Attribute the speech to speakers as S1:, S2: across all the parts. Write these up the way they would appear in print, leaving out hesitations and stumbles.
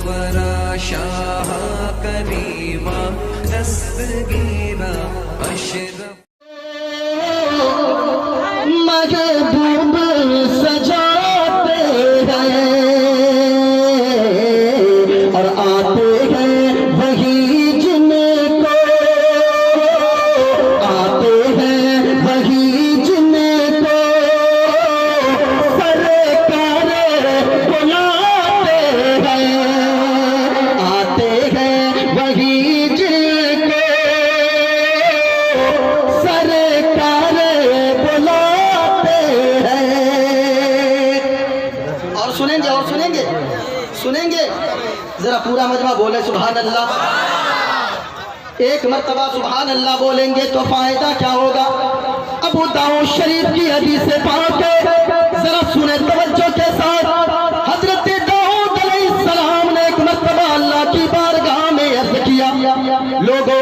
S1: ورا شاہ کریمہ دستگیرہ اشرف
S2: محبوب سجاتے ہیں اور آتے ہیں وہی جن کو آتے ہیں وہی جن کو سرکار بلاتے ہیں آتے ہیں وہی جن کو سرکار بلاتے ہیں اور سنیں گے ذرا پورا مجمع بولے سبحان اللہ ایک مرتبہ سبحان اللہ بولیں گے تو فائدہ کیا ہوگا ابو داؤد شریف کی حدیث پاک ہے ذرا سنیں توجہ کے ساتھ حضرت داؤد علیہ السلام نے ایک مرتبہ اللہ کی بارگاہ میں عرض کیا لوگوں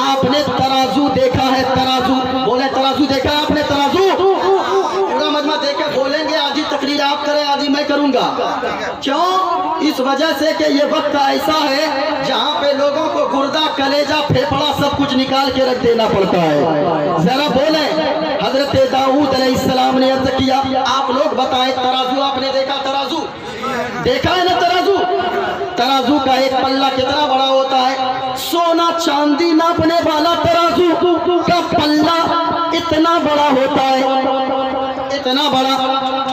S2: آپ نے ترازو دیکھا ہے ترازو بولے ترازو دیکھا ہے آپ نے ترازو پورا مجمع دیکھے بولیں گے آدھی تقریر آپ کریں آدھی میں کروں گا کیوں اس وجہ سے کہ یہ وقت ایسا ہے جہاں پہ لوگوں کو گردہ کلیجہ پھیپڑا سب کچھ نکال کے رکھ دینا پڑتا ہے ذرا بولیں حضرت داؤد علیہ السلام نے عرض کیا آپ لوگ بتائیں ترازو آپ نے دیکھا ترازو دیکھا ہے نا ترازو کا ایک پلہ کتنا بڑا ہوتا ہے سونا چاندی ناپنے والا ترازو کا پلہ اتنا بڑا ہوتا ہے اتنا بڑا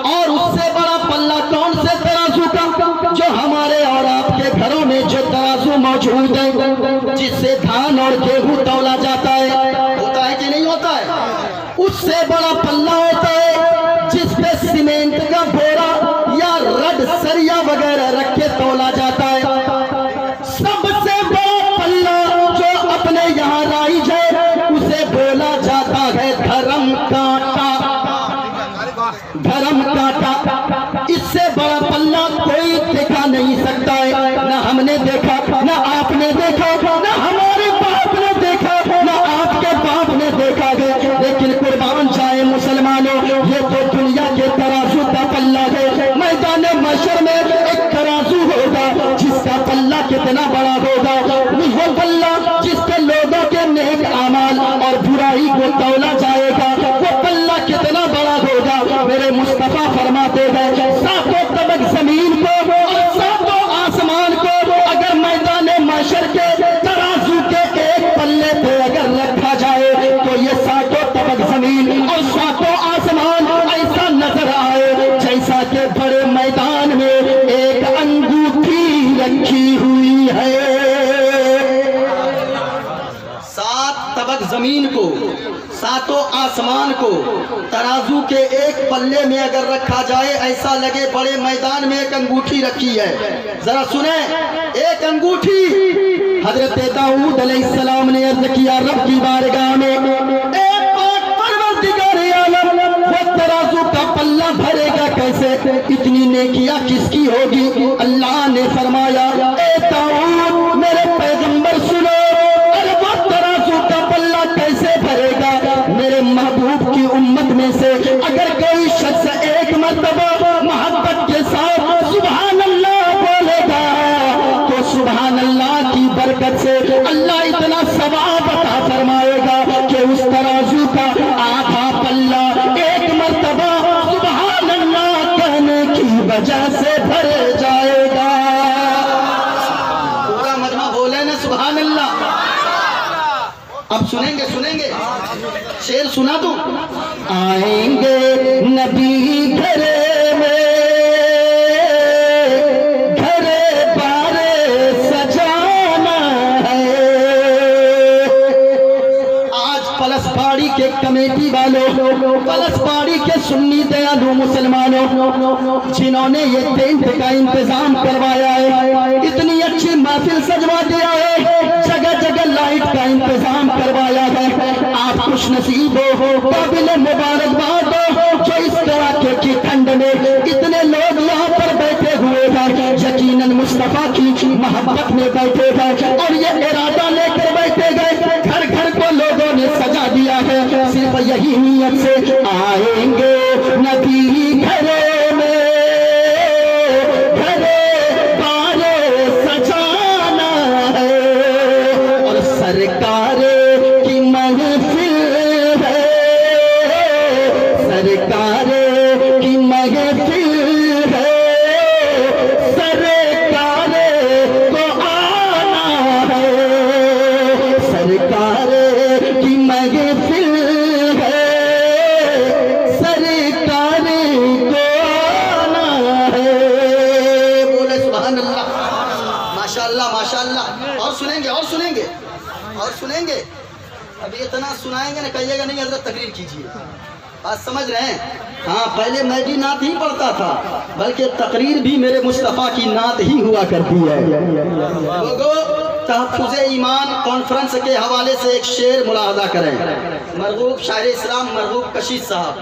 S2: اور اس سے بڑا پلہ کون سے ترازو کا جو ہمارے اور آپ کے گھروں میں جو ترازو موجود ہے جس سے دھان اور گیہوں تولا جاتا ہے ہوتا ہے کہ نہیں ہوتا ہے اس سے بڑا پلہ ہوتا ہے جس پہ سیمنٹ کا بورا یا رڈ سریا وغیرہ رکھ کے تولا جاتا ہے سب سے بڑا پلہ جو اپنے یہاں رائج ہے اسے بولا جاتا ہے دھرم کانٹا اس سے بڑا پلہ کوئی دیکھا نہیں سکتا ہے نہ ہم نے دیکھا نہ آپ نے دیکھا نہ ہمارے باپ نے دیکھا نہ آپ کے باپ نے دیکھا ہے لیکن قربان جائے مسلمانوں یہ تو دنیا کے ترازو کا پلہ ہے میدان محشر میں ایک ترازو ہوگا جس کا پلہ کتنا بڑا ہوگا وہ پلہ جس پہ لوگوں کے نیک اعمال اور برائی کو تولا جائے گا وہ پلہ کتنا بڑا ہوگا میرے مصطفیٰ فرماتے ہیں ساتوں طبق زمین کو اور ساتوں آسمان کو اگر میدان محشر کے ترازو کے ایک پلے پہ اگر رکھا جائے تو یہ ساتوں طبق زمین اور ساتوں آسمان ایسا نظر آئے جیسا کہ بڑے میدان میں ایک انگوٹھی رکھی ہوئی ہے سات طبق زمین کو ساتوں آسمان کو ترازو کے ایک پلے میں اگر رکھا جائے ایسا لگے بڑے میدان میں ایک انگوٹھی رکھی ہے ذرا سنیں ایک انگوٹھی حضرت داؤد علیہ السلام نے عرض کیا رب کی بارگاہ میں اے پاک پروردگار عالم وہ ترازو کا پلہ بھرے گا کیسے اتنی نیکیاں کس کی ہوگی اللہ نے فرمایا اے داؤد میرے پیغمبر سنو کیسے بھرے گا میرے محبوب کی امت میں سے اگر کوئی شخص ایک مرتبہ محبت کے ساتھ سبحان اللہ بولے گا تو سبحان اللہ کی برکت سے اللہ اتنا ثواب عطا فرمائے گا کہ اس ترازو کا آدھا پلہ ایک مرتبہ سبحان اللہ کہنے کی وجہ سے بھر جائے گا پورا مجمع بولے نا سبحان اللہ اب سنیں گے شعر سنا دوں آئیں گے نبی گھر میں گھر بار سجانا ہے آج پلس پاڑی کے کمیٹی والوں پلس پاڑی کے سنی دیالو مسلمانوں جنہوں نے یہ ٹینٹ کا انتظام کروایا ہے اتنی اچھی محفل سجوا دیا ہے جگہ جگہ لائٹ کا انتظام کروایا ہے آپ خوش نصیب ہو قابل مبارکباد ہو جو اس طرح کے ٹھنڈ میں اتنے لوگ یہاں پر بیٹھے ہوئے ہیں یقیناً مصطفیٰ کی محبت میں بیٹھے ہیں اور یہ ارادہ لے کر بیٹھے گئے گھر گھر کو لوگوں نے سجا دیا ہے صرف یہی نیت سے آئیں گے نبی گھر میں گھر بار سنیں گے اور سنیں گے اور سنیں گے. ابھی اتنا سنائیں گے نا کہیے گا نہیں حضرت تقریر کیجیے. بات سمجھ رہے ہیں؟ ہاں پہلے میں بھی نعت ہی پڑھتا تھا بلکہ تقریر بھی میرے مصطفیٰ کی نعت ہی ہوا کرتی ہے. لوگوں تحفظ ایمان کانفرنس کے حوالے سے ایک شعر ملاحظہ کریں. مرغوب شاعر اسلام مرغوب کشید صاحب,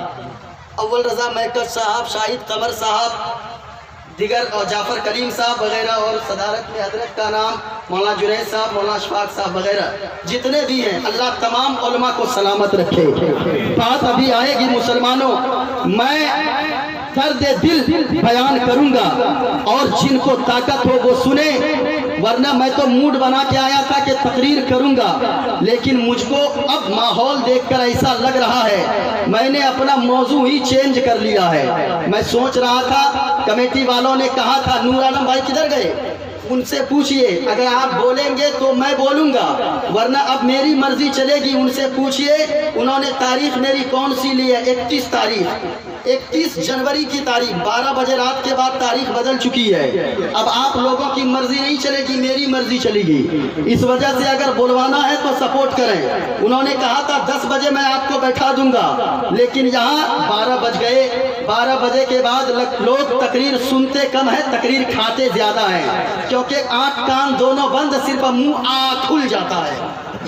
S2: اول رضا میکر صاحب, شاہد قمر صاحب, دیگر اور جعفر کریم صاحب وغیرہ, اور صدارت میں حضرت کا نام مولانا جنید صاحب, مولانا اشفاق صاحب وغیرہ جتنے بھی ہیں, اللہ تمام علماء کو سلامت رکھے. بات ابھی آئے گی مسلمانوں, میں درد دل بیان کروں گا اور جن کو طاقت ہو وہ سنیں, ورنہ میں تو موڈ بنا کے آیا تھا کہ تقریر کروں گا, لیکن مجھ کو اب ماحول دیکھ کر ایسا لگ رہا ہے میں نے اپنا موضوع ہی چینج کر لیا ہے. میں سوچ رہا تھا, کمیٹی والوں نے کہا تھا نور عالم بھائی کدھر گئے, ان سے پوچھئے اگر آپ بولیں گے تو میں بولوں گا, ورنہ اب میری مرضی چلے گی. ان سے پوچھئے انہوں نے تاریخ میری کون سی لی ہے, 31 تاریخ, 31 جنوری کی تاریخ, 12 بجے رات کے بعد تاریخ بدل چکی ہے. اب آپ لوگوں کی مرضی نہیں چلے گی, میری مرضی چلے گی. اس وجہ سے اگر بلوانا ہے تو سپورٹ کریں. انہوں نے کہا تھا 10 بجے میں آپ کو بیٹھا دوں گا, لیکن یہاں 12 بج گئے. 12 بجے کے بعد لوگ تقریر سنتے کم ہیں, تقریر کھاتے زیادہ ہیں, کیونکہ آنکھ کان دونوں بند, صرف منہ کھل جاتا ہے.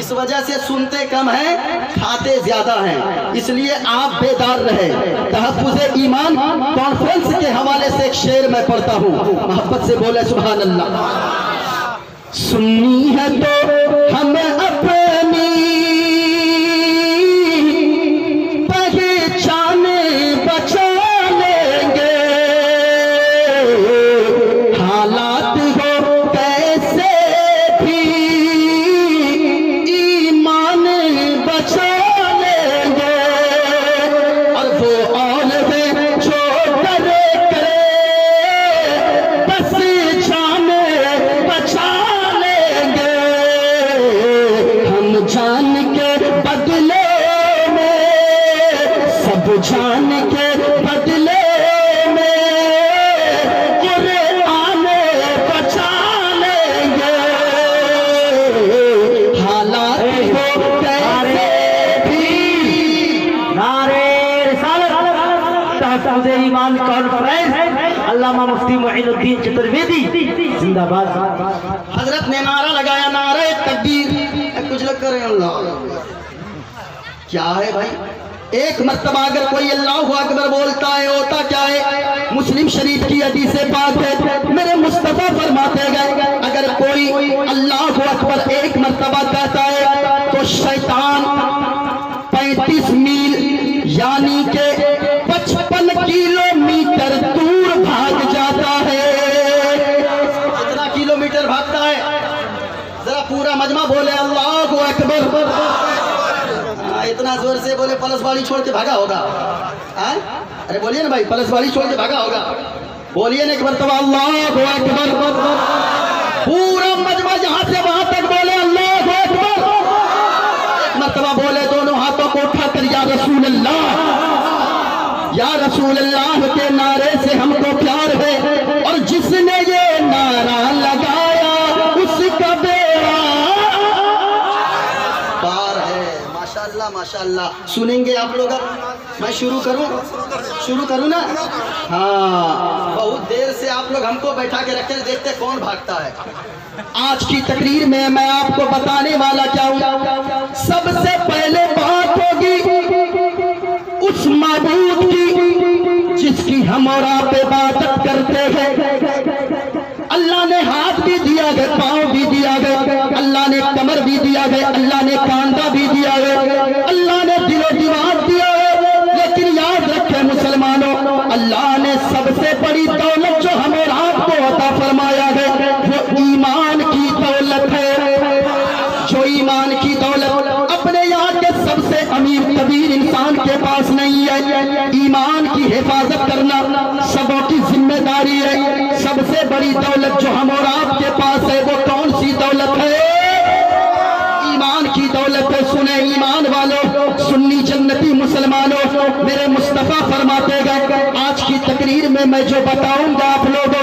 S2: اس وجہ سے سنتے کم ہیں, کھاتے زیادہ ہیں. اس لیے آپ بیدار رہے. تحفظ ایمان کانفرنس کے حوالے سے ایک شعر میں پڑھتا ہوں, محبت سے بولے سبحان اللہ. سنی ہے تو ہمیں اپنی پہچان بچا لیں گے, حالات ہو کیسے بھی ایمان بچا لیں گے, اور وہ اول ہے جو کرے بس جان بچا لیں گے. ہم جان کے بدلے میں, سب جان کے بدلے میں قرآن بچا لیں گے. حالات ہو کیسے بھی.
S3: نعرہ رسالت تحفظ ایمان کانفرنس علامہ مفتی معین الدین چترویدی زندہ باد.
S2: حضرت نے نعرہ لگایا, نعرہ تکبیر. کچھ لوگ کر رہے ہیں اللہ کیا ہے بھائی. ایک مرتبہ اگر کوئی اللہ اکبر بولتا ہے ہوتا کیا ہے؟ مسلم شریف کی حدیث پاک ہے, میرے مصطفیٰ فرماتے گئے اگر کوئی اللہ اکبر ایک مرتبہ کہتا ہے تو شیطان 35 میل یعنی کہ 55 کلومیٹر دور بھاگ جاتا ہے. کتنا کلومیٹر بھاگتا ہے؟ ذرا پورا مجمع بولے اللہ اکبر. اتنا زور سے بولے پلس والی چھوڑ کے بھاگا ہوگا. ارے بولیے نا بھائی, پلس والی چھوڑ کے بھاگا ہوگا. بولیے نا ایک مرتبہ اللہ اکبر. پورا مجمع یہاں سے وہاں تک بولے اللہ اکبر. ایک مرتبہ بولے دونوں ہاتھوں کو اٹھا کر یا رسول اللہ, یا رسول اللہ کے نعرے سے ہم کو پیار ہے, اور جس نے یہ نعرہ لگایا اس کا بیڑا پار ہے. ماشاءاللہ ماشاءاللہ. سنیں گے آپ لوگ؟ اب میں شروع کروں نا. ہاں بہت دیر سے آپ لوگ ہم کو بیٹھا کے رکھے, دیکھتے کون بھاگتا ہے. آج کی تقریر میں میں آپ کو بتانے والا کیا ہوں. سب سے پہلے بات ہوگی اس معبود کی جس کی ہم اور آپ عبادت کرتے ہیں. اللہ نے ہاتھ بھی دیا گیا, پاؤں بھی دیا گیا, اللہ نے کمر بھی دیا گیا, اللہ نے کاندھا بھی دیا گیا, اللہ نے دل و دماغ دیا ہے. لیکن یاد رکھیں مسلمانوں, اللہ نے سب سے بڑی دولت جو ہم اور آپ کو عطا فرمایا ہے وہ ایمان کی دولت ہے. جو ایمان کی دولت اپنے یہاں کے سب سے امیر کبیر انسان کے پاس نہیں ہے. ایمان کی حفاظت کرنا سبوں کی ذمہ داری ہے. سب سے بڑی دولت جو ہم اور آپ کے پاس ہے وہ کون سی دولت ہے؟ ایمان کی دولت ہے. سنیں ایمان والوں, سنی جنتی مسلمانوں, میرے مصطفیٰ فرماتے گئے آج کی تقریر میں جو بتاؤں گا آپ لوگوں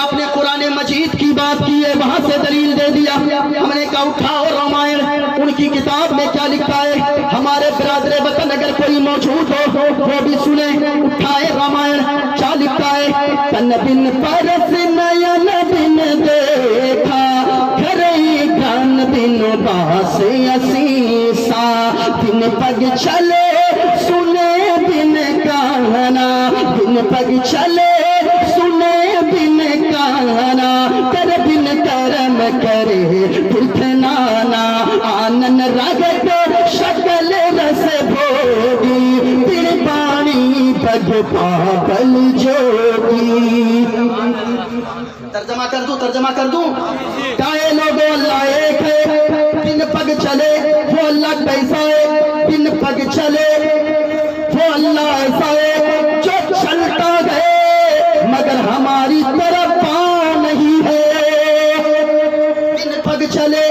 S2: آپ نے قرآن مجید کی بات کی ہے وہاں سے دلیل دے دیا. ہم نے کہا اٹھاؤ رامائن ان کی کتاب میں کیا لکھا ہے. ہمارے برادر وطن اگر کوئی موجود ہو وہ بھی سنیں. اٹھائے رامائن کیا لکھا ہے. تن بن پرس نین بن دیکھا گھرئی گن بن باس اسیسا بن پگ چلے سنے بن کہنا بن پگ چلے سنے بن کہنا کر بن کرم کرے پرتھنانا آنن رگت شکل رس بھوگی بن پانی پگ پاگل جوگی. ترجمہ کر دوں کائے لوگوں اللہ ایک ہے. بن پگ چلے وہ اللہ کیسا ہے. بن پگ چلے وہ اللہ ایسا ہے جو چلتا ہے مگر ہماری طرف پاؤں نہیں ہے. بن پگ چلے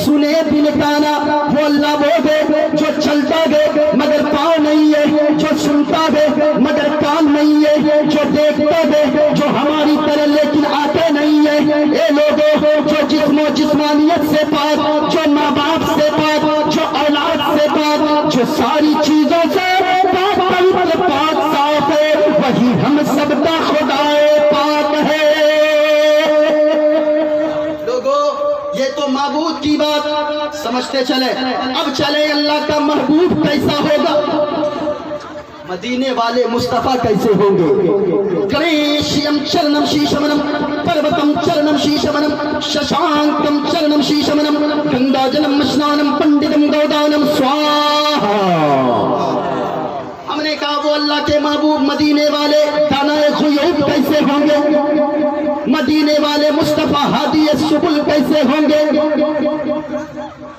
S2: سنے بن تانا وہ اللہ وہ ہے جو چلتا ہے مگر پاؤں نہیں ہے. جو سنتا ہے مگر کان نہیں ہے. جو دیکھتا ہے جو ہماری طرح لیکن آتے نہیں ہے. اے لوگوں جو جسم و جسمانیت سے پاک جو ماں باپ سے پاک جو اولاد سے پاک جو ساری چیزوں سے پاک پوتر پاک صاف ہے وہی ہم سب کا خدا پاک ہے. لوگوں یہ تو معبود کی بات سمجھتے چلے. اب چلے اللہ کا محبوب کیسا ہوگا. مدینے والے مصطفیٰ کیسے ہوں گے. گریشیم چرنم شیشمنم پروتم چرنم شیشمنم ششانکم چرنم شیشمنم گنگا جلم مشنانم پنڈتم گودانم سواہا. ہم نے کہا وہ اللہ کے محبوب مدینے والے دانائے غیوب کیسے ہوں گے. مدینے والے مصطفیٰ ہادی السبل کیسے ہوں گے.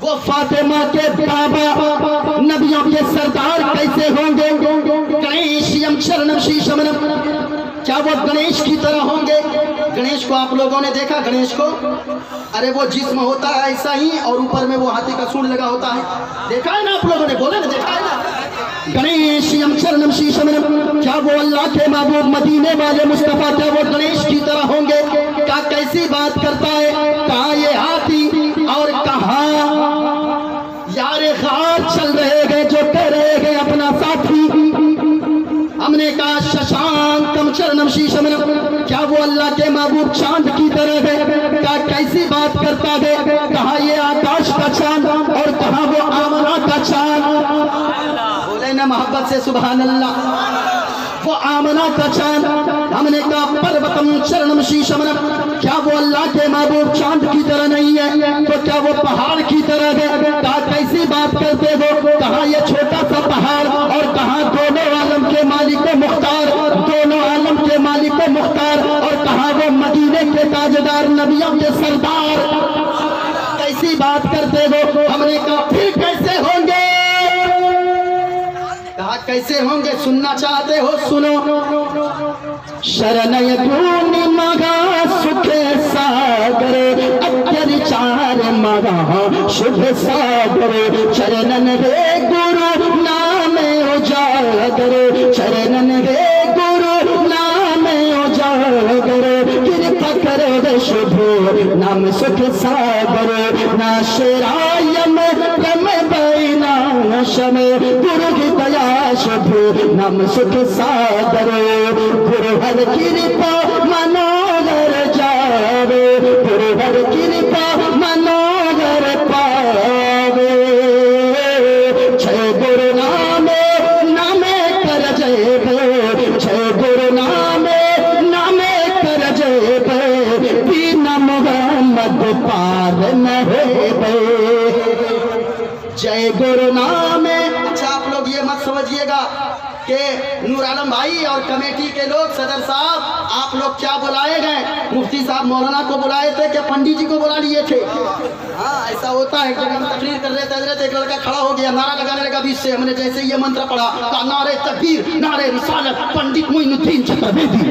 S2: وہ فاطمہ کے بابا نبیوں کے سردار کیسے ہوں گے. گنیشیم چرنم شیشمنم کیا وہ گنیش کی طرح ہوں گے. گنیش کو آپ لوگوں نے دیکھا. گنیش کو ارے وہ جسم ہوتا ہے ایسا ہی اور اوپر میں وہ ہاتھی کا سونڈ لگا ہوتا ہے. دیکھا ہے نا آپ لوگوں نے بولے نا دیکھا ہے نا. گنیشیم چرنم شیشمنم کیا وہ اللہ کے محبوب مدینے والے مصطفیٰ کیا وہ گنیش کی طرح ہوں گے. کیا کیسی بات کرتا ہے. کہاں یہ ہاتھی اور کہاں یار غار چل رہے گئے جو کہہ رہے گئے اپنا ساتھی. ہم نے کہا ششانکم چرنم شیشمنم کیا وہ اللہ کے محبوب چاند کی طرح ہے. کیا کیسی بات کرتا ہے. کہاں یہ آکاش کا چاند اور کہاں وہ آمنہ کا چاند. بولے نا محبت سے سبحان اللہ. وہ آمنہ کا چاند. ہم نے کہا پروتم چرنم شیشمنم کیا وہ اللہ کے محبوب چاند کی طرح نہیں ہے تو کیا وہ پہاڑ کی طرح ہے. کہا کیسی بات کرتے ہو. کہاں یہ چھوٹا سا پہاڑ اور کہاں دونوں عالم کے مالک و مختار دونوں عالم کے مالک و مختار اور کہاں وہ مدینے کے تاجدار نبیوں کے سردار. کیسی بات کرتے ہو. ہم نے کہا پھر کیسے ہوں گے. کہا کیسے ہوں گے. سننا چاہتے ہو سنو. شرن یکونی مگا سکھ ساگر اکر چار مگا شبھ ساگر چرنن رے گرو نام اجاگر چرنن رے گرو نام اجاگر کرپا کرو شبھ نام سکھ ساگر ناشرایم رم بینا شم گرو کی دیا شبھ نام سکھ ساگر گرو ہر کرپا منوہر جاوے گرو ہر کرپا منوہر پاوے. جے گرو نامے نامے کر جے بے جے گرو نامے نامے کر جے بے بینا محمد پار نہ ہے بے. جے گرو نامے. اچھا آپ لوگ یہ مت سمجھیے گا کہ نور عالم بھائی اور کمیٹی کے لوگ صدر صاحب آپ لوگ کیا بلائے گئے. مفتی صاحب مولانا کو بلائے تھے کہ پنڈی جی کو بلا لیے تھے. ہاں ایسا ہوتا ہے. جب ہم تقریر کر رہے تھے حضرت ایک لڑکا کھڑا ہو گیا نعرہ لگانے لگا بیچ سے. ہم نے جیسے یہ منتر پڑھا کہا نعرہ تکبیر نعرہ رسالت پنڈت معین الدین چترویدی.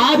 S2: 8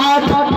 S2: 8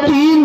S2: 3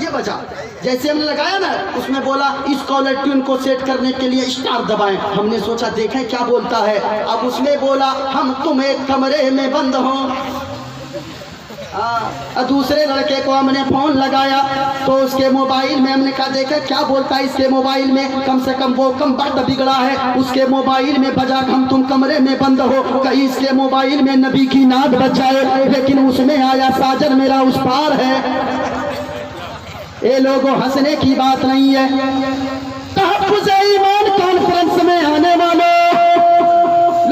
S2: یہ بجا. جیسے ہم نے لگایا نا اس میں بولا اس کالر ٹیون کو سیٹ کرنے کے لیے اسٹار دبائیں. ہم نے سوچا دیکھیں کیا بولتا ہے. اب اس میں بولا ہم تم ایک کمرے میں بند ہوں. دوسرے لڑکے کو ہم نے فون لگایا تو اس کے موبائل میں ہم نے کہا دیکھا کیا بولتا ہے اس کے موبائل میں. کم سے کم وہ کم بات بگڑا ہے. اس کے موبائل میں بجا ہم تم کمرے میں بند ہو, کہیں اس کے موبائل میں نبی کی نعت بج جائے, لیکن اس میں آیا ساجن میرا اس پار ہے. اے لوگوں ہنسنے کی بات نہیں ہے. تحفظ ایمان کانفرنس میں آنے والوں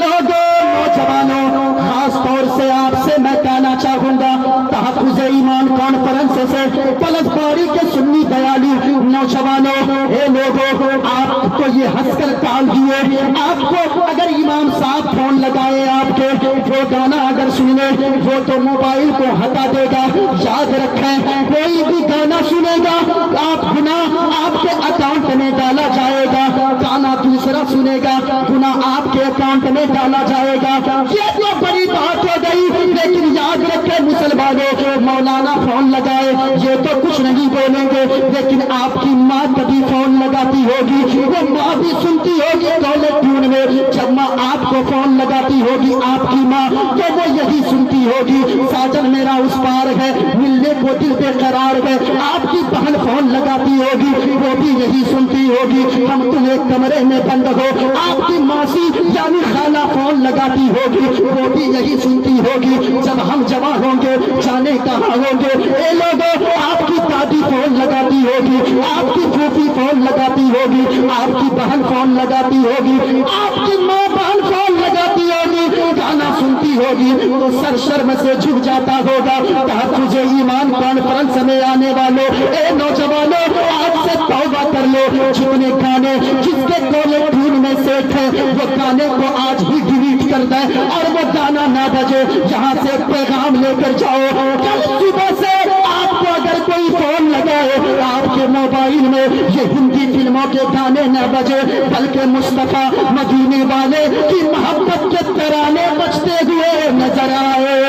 S2: لوگوں, نوجوانوں, خاص طور سے آپ سے میں کہنا چاہوں گا تحفظ ایمان کانفرنس سے پلس باری کے سنی دیالی نوجوانوں, اے لوگوں آپ کو یہ ہنس کر ٹال دیے. آپ کو اگر امام صاحب فون لگائے آپ کے وہ گانا اگر سنے وہ تو موبائل کو ہٹا دے گا. یاد رکھیں کوئی بھی گانا سنے گا آپ گناہ آپ کے اکاؤنٹ میں ڈالا جائے گا. گانا دوسرا سنے گا گناہ آپ کے اکاؤنٹ میں ڈالا جائے گا. یہ تو بڑی بات ہو گئی, لیکن یاد رکھیں مسلمانوں مولانا فون لگائے یہ تو کچھ نہیں بولیں گے, لیکن آپ کی ماں کبھی فون لگاتی ہوگی وہ ماں بھی سنتی ہوگی کالر ٹیون میں. جب ماں آپ کو فون لگاتی ہوگی آپ کی ماں تو وہ یہی سنتی ہوگی ساجن میرا اس پار ہے, ملنے کو دل بے قرار ہے. آپ کی بہن فون لگاتی ہوگی وہ بھی یہی سنتی ہوگی ہم تم ایک کمرے میں بند ہو. آپ کی ماسی یعنی خالہ فون لگاتی ہوگی وہ بھی یہی سنتی ہوگی جب ہم جمع ہوں گے جانے کہاں ہوں گے. اے لوگوں آپ کی دادی فون لگاتی ہوگی, آپ کی پھوپھی فون لگاتی ہوگی, آپ کی بہن فون لگاتی ہوگی, آپ کی ماں بہن فون لگاتی ہوگی, گانا سنتی ہوگی تو سر شرم سے جھک جاتا ہوگا. تحفظ ایمان کانفرنس میں آنے والوں اے نوجوانوں آج سے توبہ کر لو. جتنے گانے جس کے کالر ٹیون میں سیٹ ہے وہ گانے کو آج ہی ڈیلیٹ کر دیں اور وہ گانا نہ بجے. یہاں سے پیغام لے کر جاؤ کل صبح سے آپ کو اگر کوئی فون لگائے آپ کے موبائل میں یہ ہندی فلموں کے گانے نہ بجے بلکہ مصطفیٰ مدینے والے کی محبت کے ترانے بجتے ہوئے نظر آئے.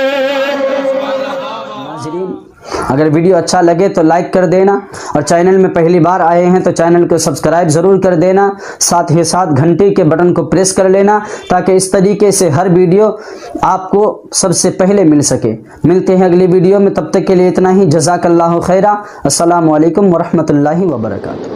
S4: اگر ویڈیو اچھا لگے تو لائک کر دینا اور چینل میں پہلی بار آئے ہیں تو چینل کو سبسکرائب ضرور کر دینا. ساتھ ہی ساتھ گھنٹی کے بٹن کو پریس کر لینا تاکہ اس طریقے سے ہر ویڈیو آپ کو سب سے پہلے مل سکے. ملتے ہیں اگلی ویڈیو میں, تب تک کے لیے اتنا ہی. جزاک اللہ خیرہ. السلام علیکم ورحمۃ اللہ وبرکاتہ.